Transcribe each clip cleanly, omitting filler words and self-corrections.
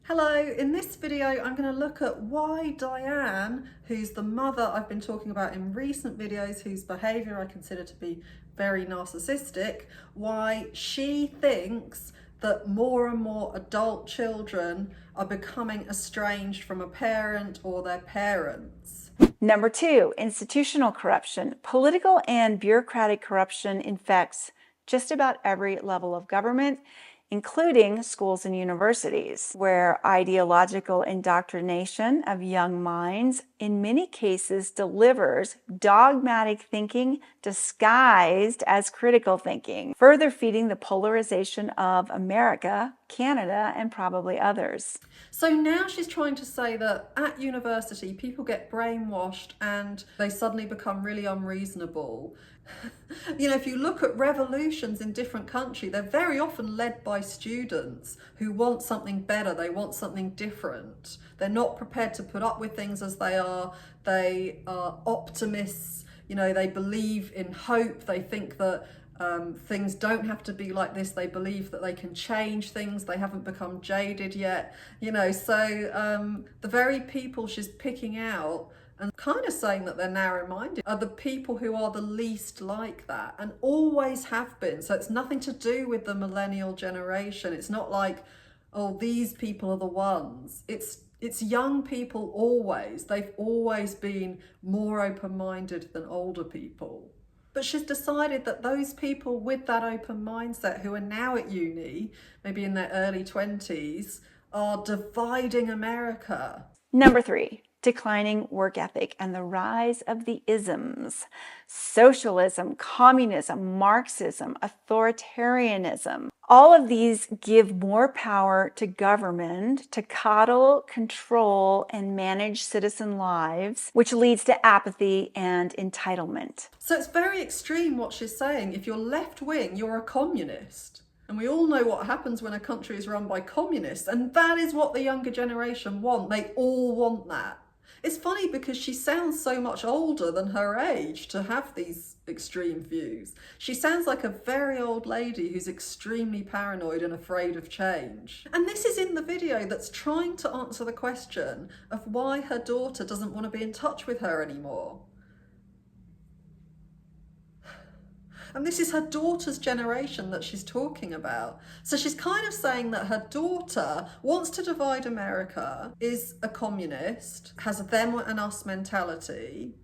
Hello, in this video I'm going to look at why Diane, who's the mother I've been talking about in recent videos, whose behaviour I consider to be very narcissistic, why she thinks that more and more adult children are becoming estranged from a parent or their parents. Number 2, institutional corruption. Political and bureaucratic corruption infects just about every level of government, including schools and universities, where ideological indoctrination of young minds in many cases delivers dogmatic thinking disguised as critical thinking, further feeding the polarization of America, Canada, and probably others. So now she's trying to say that at university people get brainwashed and they suddenly become really unreasonable. You know, if you look at revolutions in different countries, they're very often led by students who want something better, they want something different. They're not prepared to put up with things as they are optimists, you know, they believe in hope, they think that things don't have to be like this, they believe that they can change things, they haven't become jaded yet, you know, so the very people she's picking out and kind of saying that they're narrow-minded are the people who are the least like that and always have been. So it's nothing to do with the millennial generation. It's not like, oh, these people are the ones. It's young people always. They've always been more open-minded than older people. But she's decided that those people with that open mindset who are now at uni, maybe in their early 20s, are dividing America. Number 3, declining work ethic and the rise of the isms. Socialism, communism, Marxism, authoritarianism. All of these give more power to government to coddle, control, and manage citizen lives, which leads to apathy and entitlement. So it's very extreme what she's saying. If you're left wing, you're a communist. And we all know what happens when a country is run by communists. And that is what the younger generation want. They all want that. It's funny because she sounds so much older than her age to have these extreme views. She sounds like a very old lady who's extremely paranoid and afraid of change. And this is in the video that's trying to answer the question of why her daughter doesn't want to be in touch with her anymore. And this is her daughter's generation that she's talking about. So she's kind of saying that her daughter wants to divide America, is a communist, has a them and us mentality,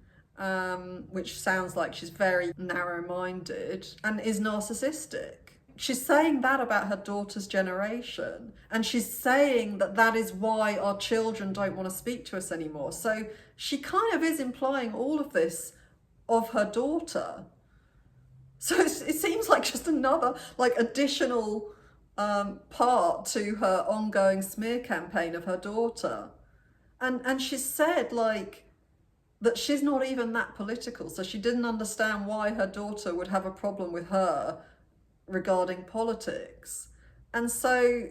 which sounds like she's very narrow-minded, and is narcissistic. She's saying that about her daughter's generation. And she's saying that that is why our children don't want to speak to us anymore. So she kind of is implying all of this of her daughter. So it seems like just another additional part to her ongoing smear campaign of her daughter. And she said that she's not even that political. So she didn't understand why her daughter would have a problem with her regarding politics. And so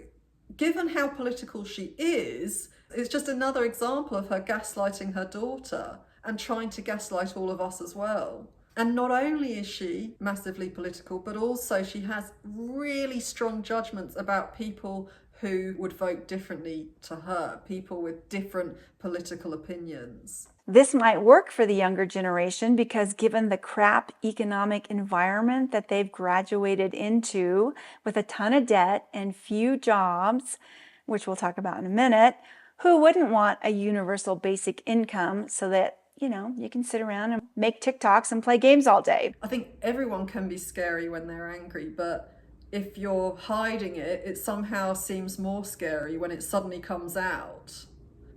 given how political she is, it's just another example of her gaslighting her daughter and trying to gaslight all of us as well. And not only is she massively political, but also she has really strong judgments about people who would vote differently to her, people with different political opinions. This might work for the younger generation because given the crap economic environment that they've graduated into with a ton of debt and few jobs, which we'll talk about in a minute, who wouldn't want a universal basic income so that you can sit around and make TikToks and play games all day. I think everyone can be scary when they're angry, but if you're hiding it, it somehow seems more scary when it suddenly comes out.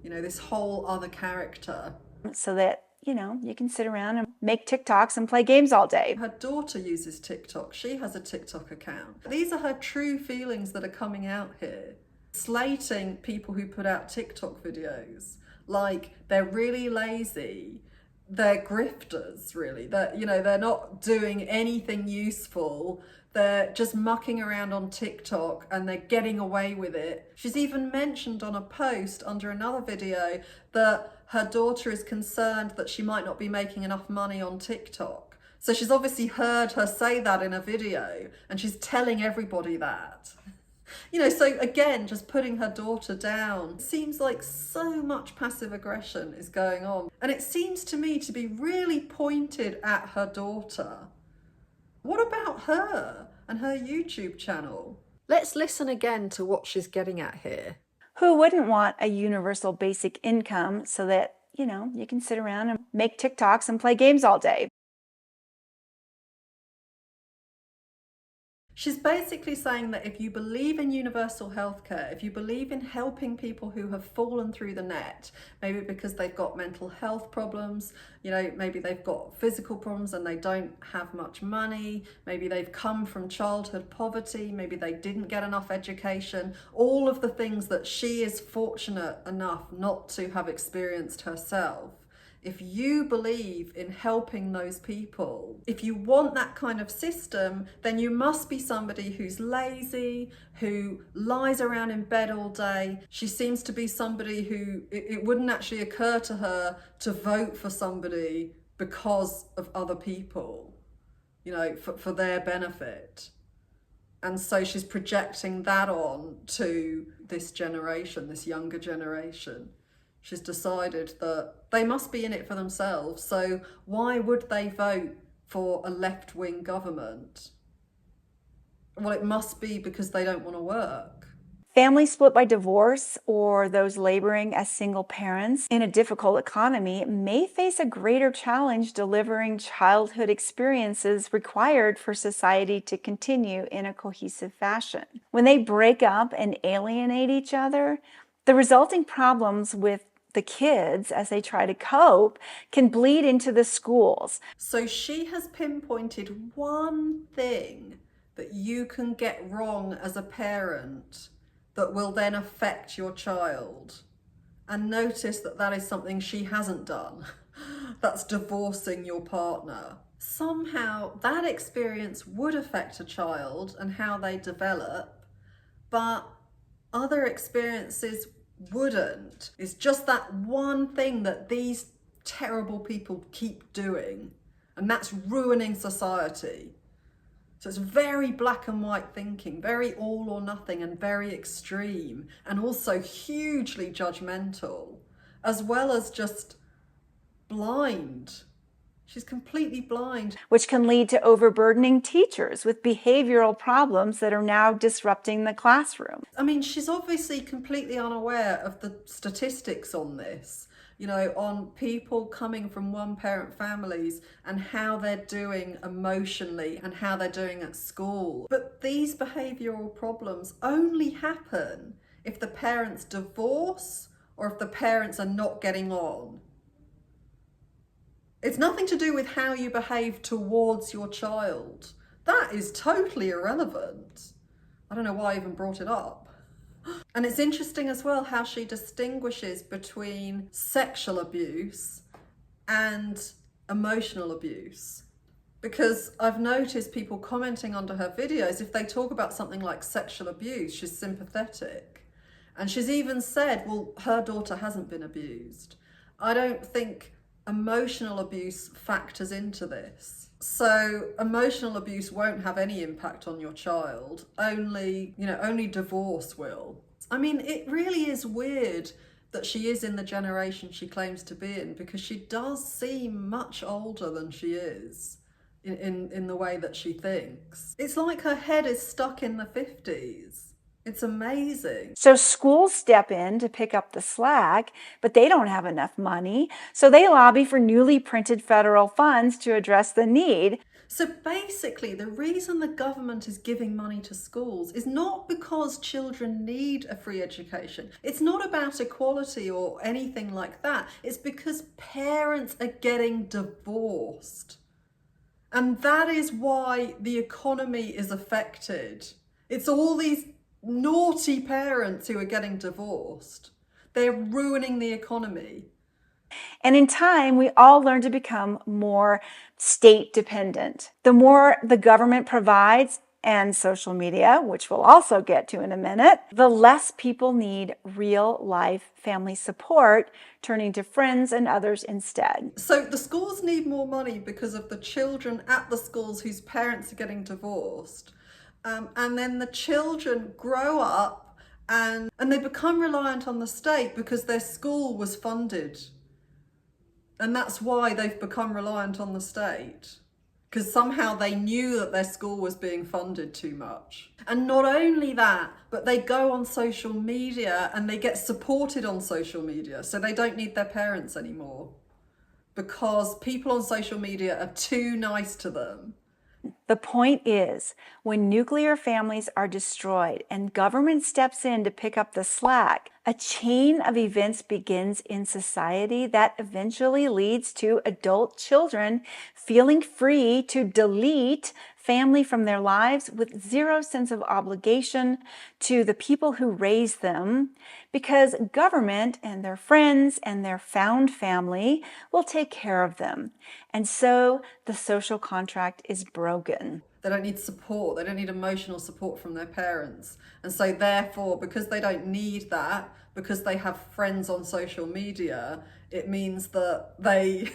You know, this whole other character. So that, you can sit around and make TikToks and play games all day. Her daughter uses TikTok. She has a TikTok account. These are her true feelings that are coming out here. Slating people who put out TikTok videos. Like they're really lazy, they're grifters really, they're not doing anything useful, they're just mucking around on TikTok and they're getting away with it. She's even mentioned on a post under another video that her daughter is concerned that she might not be making enough money on TikTok. So she's obviously heard her say that in a video and she's telling everybody that. So again, just putting her daughter down. It seems like so much passive aggression is going on. And it seems to me to be really pointed at her daughter. What about her and her YouTube channel? Let's listen again to what she's getting at here. Who wouldn't want a universal basic income so that, you can sit around and make TikToks and play games all day? She's basically saying that if you believe in universal healthcare, if you believe in helping people who have fallen through the net, maybe because they've got mental health problems, maybe they've got physical problems and they don't have much money, maybe they've come from childhood poverty, maybe they didn't get enough education, all of the things that she is fortunate enough not to have experienced herself. If you believe in helping those people, if you want that kind of system, then you must be somebody who's lazy, who lies around in bed all day. She seems to be somebody who it wouldn't actually occur to her to vote for somebody because of other people, for their benefit. And so she's projecting that on to this generation, this younger generation. She's decided that they must be in it for themselves, so why would they vote for a left-wing government? Well, it must be because they don't want to work. Families split by divorce or those laboring as single parents in a difficult economy may face a greater challenge delivering childhood experiences required for society to continue in a cohesive fashion. When they break up and alienate each other, the resulting problems with the kids as they try to cope can bleed into the schools. So she has pinpointed one thing that you can get wrong as a parent that will then affect your child. And notice that that is something she hasn't done. That's divorcing your partner. Somehow that experience would affect a child and how they develop, but other experiences wouldn't. It's just that one thing that these terrible people keep doing, and that's ruining society. So it's very black and white thinking, very all or nothing and very extreme, and also hugely judgmental, as well as just blind. She's completely blind. Which can lead to overburdening teachers with behavioral problems that are now disrupting the classroom. I mean, she's obviously completely unaware of the statistics on this, on people coming from one-parent families and how they're doing emotionally and how they're doing at school. But these behavioral problems only happen if the parents divorce or if the parents are not getting on. It's nothing to do with how you behave towards your child. That is totally irrelevant. I don't know why I even brought it up. And it's interesting as well how she distinguishes between sexual abuse and emotional abuse. Because I've noticed people commenting under her videos, if they talk about something like sexual abuse, she's sympathetic. And she's even said, well, her daughter hasn't been abused. I don't think emotional abuse factors into this. So emotional abuse won't have any impact on your child. Only divorce will. I mean, it really is weird that she is in the generation she claims to be in, because she does seem much older than she is in the way that she thinks. It's like her head is stuck in the 50s. It's amazing. So schools step in to pick up the slack, but they don't have enough money. So they lobby for newly printed federal funds to address the need. So basically, the reason the government is giving money to schools is not because children need a free education. It's not about equality or anything like that. It's because parents are getting divorced. And that is why the economy is affected. It's all these naughty parents who are getting divorced. They're ruining the economy. And in time, we all learn to become more state dependent. The more the government provides, and social media, which we'll also get to in a minute, the less people need real life family support, turning to friends and others instead. So the schools need more money because of the children at the schools whose parents are getting divorced. and then the children grow up and they become reliant on the state because their school was funded. And that's why they've become reliant on the state. Because somehow they knew that their school was being funded too much. And not only that, but they go on social media and they get supported on social media. So they don't need their parents anymore. Because people on social media are too nice to them. The point is, when nuclear families are destroyed and government steps in to pick up the slack, a chain of events begins in society that eventually leads to adult children feeling free to delete family from their lives with zero sense of obligation to the people who raised them, because government and their friends and their found family will take care of them. And so the social contract is broken. They don't need support. They don't need emotional support from their parents. And so therefore, because they don't need that, because they have friends on social media, it means that they,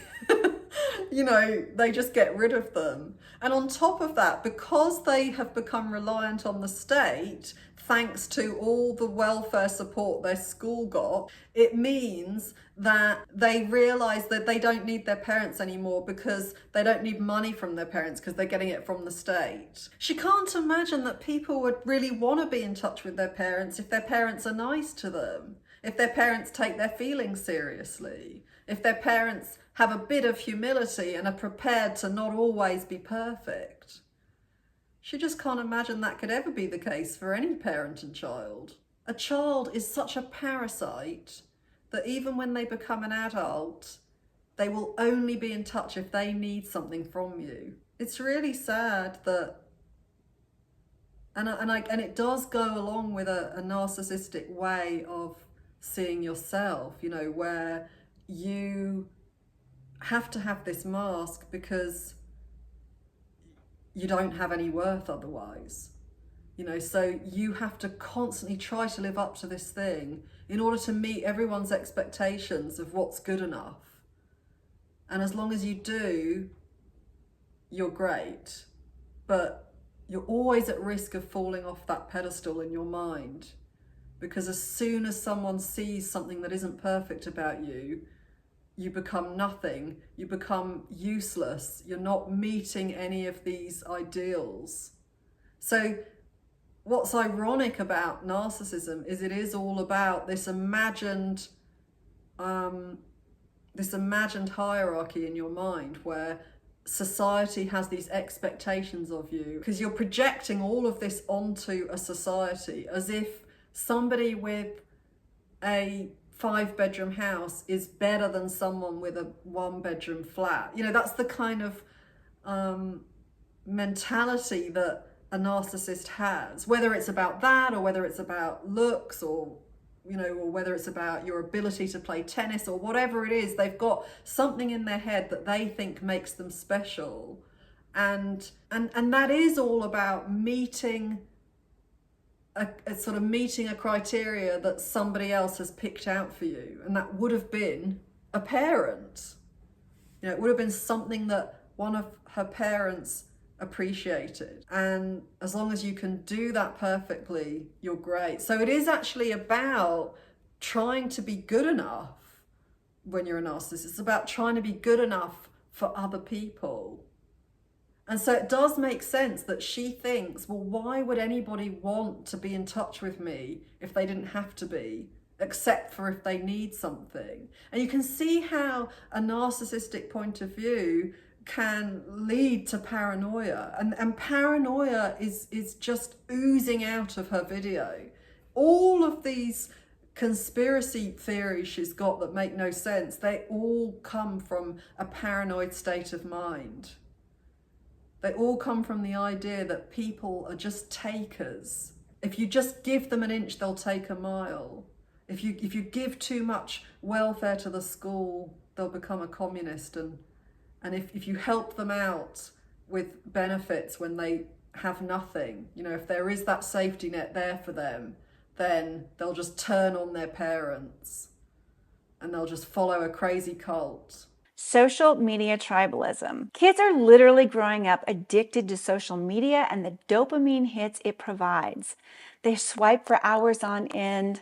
they just get rid of them. And on top of that, because they have become reliant on the state, thanks to all the welfare support their school got, it means that they realize that they don't need their parents anymore because they don't need money from their parents because they're getting it from the state. She can't imagine that people would really want to be in touch with their parents if their parents are nice to them, if their parents take their feelings seriously, if their parents have a bit of humility and are prepared to not always be perfect. She just can't imagine that could ever be the case for any parent and child. A child is such a parasite that even when they become an adult, they will only be in touch if they need something from you. It's really sad that, and it does go along with a narcissistic way of seeing yourself, where you have to have this mask because you don't have any worth otherwise. So you have to constantly try to live up to this thing in order to meet everyone's expectations of what's good enough. And as long as you do, you're great. But you're always at risk of falling off that pedestal in your mind. Because as soon as someone sees something that isn't perfect about you, you become nothing, you become useless, you're not meeting any of these ideals. So what's ironic about narcissism is it is all about this imagined hierarchy in your mind where society has these expectations of you, because you're projecting all of this onto a society as if somebody with a 5-bedroom house is better than someone with a 1-bedroom flat. That's the kind of mentality that a narcissist has, whether it's about that or whether it's about looks or whether it's about your ability to play tennis or whatever it is. They've got something in their head that they think makes them special, and that is all about meeting a criteria that somebody else has picked out for you, and that would have been a parent. It would have been something that one of her parents appreciated, and as long as you can do that perfectly, you're great. So it is actually about trying to be good enough when you're a narcissist. It's about trying to be good enough for other people. And so it does make sense that she thinks, well, why would anybody want to be in touch with me if they didn't have to be, except for if they need something? And you can see how a narcissistic point of view can lead to paranoia. And paranoia is just oozing out of her video. All of these conspiracy theories she's got that make no sense, they all come from a paranoid state of mind. They all come from the idea that people are just takers. If you just give them an inch, they'll take a mile. If you give too much welfare to the school, they'll become a communist. And if you help them out with benefits when they have nothing, if there is that safety net there for them, then they'll just turn on their parents and they'll just follow a crazy cult. Social media tribalism. Kids are literally growing up addicted to social media and the dopamine hits it provides. They swipe for hours on end,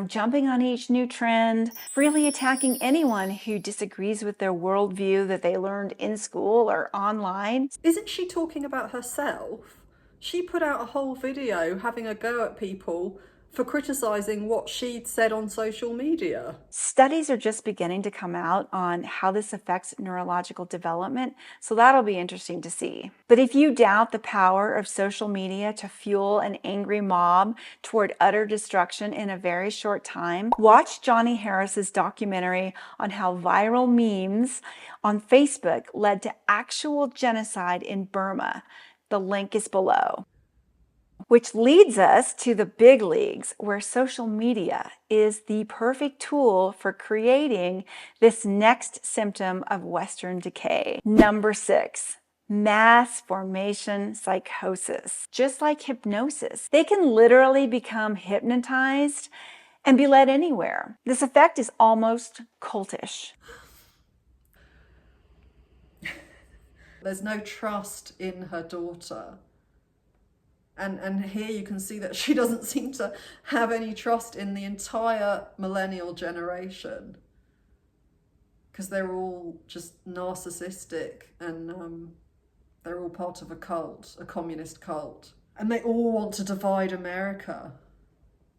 jumping on each new trend, freely attacking anyone who disagrees with their worldview that they learned in school or online. Isn't she talking about herself? She put out a whole video having a go at people for criticising what she'd said on social media. Studies are just beginning to come out on how this affects neurological development, so that'll be interesting to see. But if you doubt the power of social media to fuel an angry mob toward utter destruction in a very short time, watch Johnny Harris's documentary on how viral memes on Facebook led to actual genocide in Burma. The link is below. Which leads us to the big leagues, where social media is the perfect tool for creating this next symptom of Western decay. Number 6, mass formation psychosis. Just like hypnosis, they can literally become hypnotized and be led anywhere. This effect is almost cultish. There's no trust in her daughter. And here you can see that she doesn't seem to have any trust in the entire millennial generation, because they're all just narcissistic, and they're all part of a cult, a communist cult. And they all want to divide America.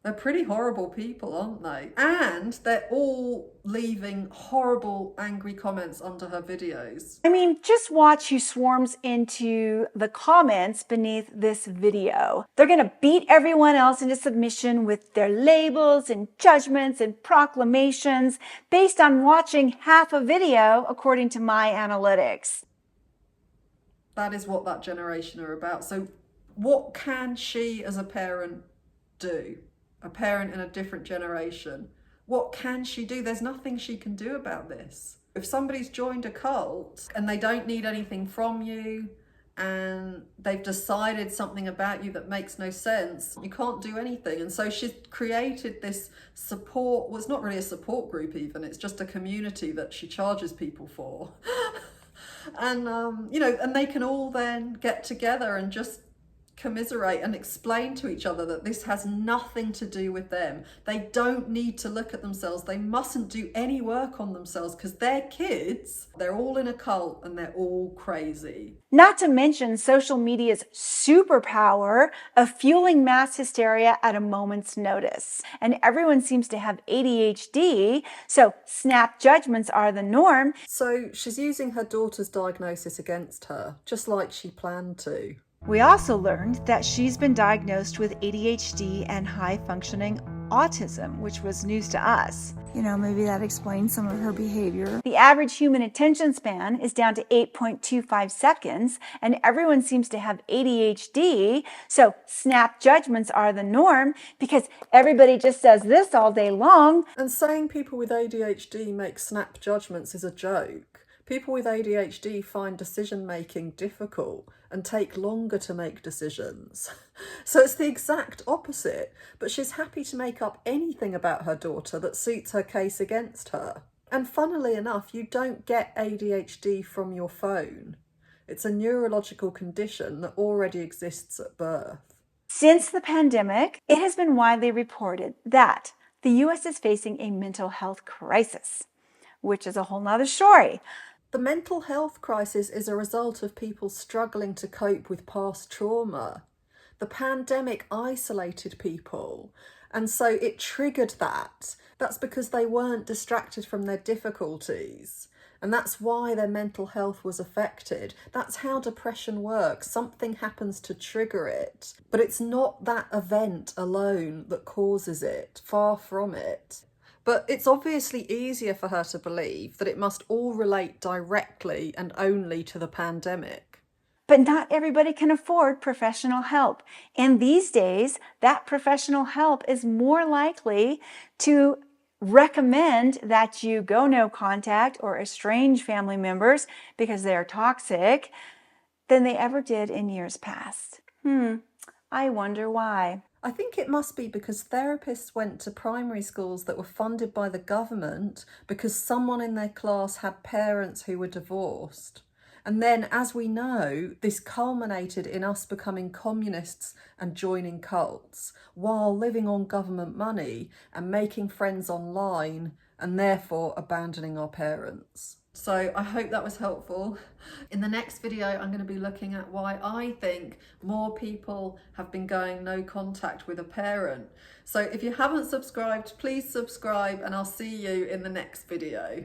They're pretty horrible people, aren't they? And they're all leaving horrible, angry comments under her videos. I mean, just watch who swarms into the comments beneath this video. They're gonna beat everyone else into submission with their labels and judgments and proclamations based on watching half a video, according to my analytics. That is what that generation are about. So what can she as a parent do? A parent in a different generation. What can she do? There's nothing she can do about this. If somebody's joined a cult and they don't need anything from you and they've decided something about you that makes no sense, you can't do anything. And so she's created this support. Well, it's not really a support group even. It's just a community that she charges people for. And, and they can all then get together and just commiserate and explain to each other that this has nothing to do with them. They don't need to look at themselves. They mustn't do any work on themselves because they're kids. They're all in a cult and they're all crazy. Not to mention social media's superpower of fueling mass hysteria at a moment's notice. And everyone seems to have ADHD, so snap judgments are the norm. So she's using her daughter's diagnosis against her, just like she planned to. We also learned that she's been diagnosed with ADHD and high-functioning autism, which was news to us. Maybe that explains some of her behavior. The average human attention span is down to 8.25 seconds, and everyone seems to have ADHD, so snap judgments are the norm because everybody just says this all day long. And saying people with ADHD make snap judgments is a joke. People with ADHD find decision-making difficult and take longer to make decisions. So it's the exact opposite, but she's happy to make up anything about her daughter that suits her case against her. And funnily enough, you don't get ADHD from your phone. It's a neurological condition that already exists at birth. Since the pandemic, it has been widely reported that the US is facing a mental health crisis, which is a whole nother story. The mental health crisis is a result of people struggling to cope with past trauma. The pandemic isolated people, and so it triggered that. That's because they weren't distracted from their difficulties, and that's why their mental health was affected. That's how depression works. Something happens to trigger it, but it's not that event alone that causes it, far from it. But it's obviously easier for her to believe that it must all relate directly and only to the pandemic. But not everybody can afford professional help. And these days, that professional help is more likely to recommend that you go no contact or estrange family members because they are toxic than they ever did in years past. I wonder why. I think it must be because therapists went to primary schools that were funded by the government because someone in their class had parents who were divorced. And then, as we know, this culminated in us becoming communists and joining cults while living on government money and making friends online and therefore abandoning our parents. So I hope that was helpful. In the next video, I'm going to be looking at why I think more people have been going no contact with a parent. So if you haven't subscribed, please subscribe, and I'll see you in the next video.